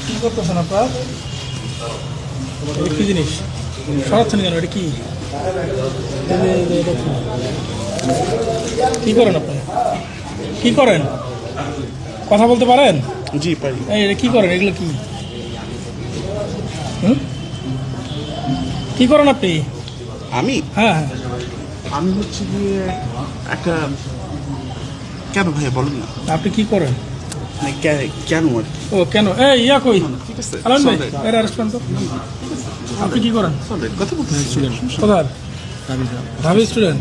কি করতেছেন আপনার? কি জিনিস সরাচ্ছেন কেন? এটা কি? কি করেন আপনি? কি করেন? কথা বলতে পারেন? জি পারি। এই কি করেন? এগুলো কি? কি করেন আপনি? আমি হ্যাঁ হ্যাঁ, আমি হচ্ছে গিয়ে একটা, কেন ভাইয়া বলুন না, আপনি কি করেন? মানে কেন আর কি? ও কেন? এই ইয়া কই? ঠিক আছে, আলান ভাই, চলে। এর আরেস্টমেন্ট তো। আপনি কি করেন? চলে, কথা বলতে স্টুডেন্ট। কোথায়? ঢাবি স্টুডেন্ট?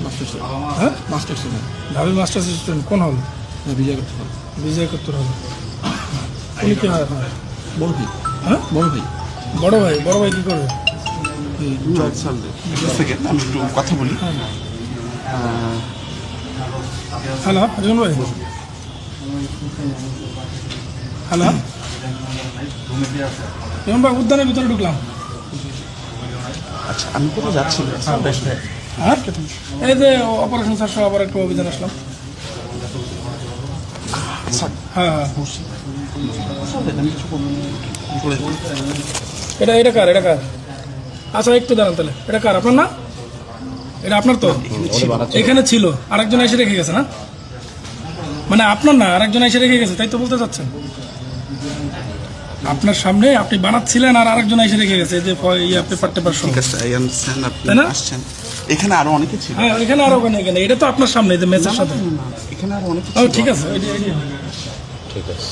হ্যাঁ, মাস্টার স্টুডেন্ট ঢাবি মাস্টার্স স্টুডেন্ট। কোন হল? বিজয় করতে হবে। বিজয় করতে হবে। উনি কি হয় আপনার? বড় ভাই, হ্যাঁ, বড় ভাই। বড় ভাই। বড় ভাই কি করবে? সেকেন্ড আমি একটু কথা বলি। হ্যালো রিজন ভাই, হ্যালো রিজন ভাই, উদ্যানের ভিতরে ঢুকলাম। আচ্ছা, আমি কোথাও যাচ্ছি না। হ্যাঁ, এই যে অপারেশন স্যার সহ আবার একটু অভিযান আসলাম। আচ্ছা, হ্যাঁ হ্যাঁ, আমি কিছু বলবো না। এটা এটা কার? এটা কার? আচ্ছা একটু দাঁড়ান তাহলে। এটা কার? আপনার না? এটা আপনার তো? এখানে ছিল, আরেকজন এসে রেখে গেছে না? মানে আপনার না, আরেকজন এসে রেখে গেছে, তাই তো বলতে চাচ্ছেন? আপনার সামনে আপনি বানাচ্ছিলেন আর আরেকজন এসে রেখে গেছে, এই যে পেপার টেপার সহ। ঠিক আছে, আই আন্ডারস্ট্যান্ড, আপনি তাই না? আসছেন। এখানে আরো অনেকে ছিল। হ্যাঁ, এখানে আর ওখানে এখানে, এটা তো আপনার সামনে, এই যে মেসের সাথে। এখানে আরো অনেকে ও ছিল। ঠিক আছে, ঠিক আছে।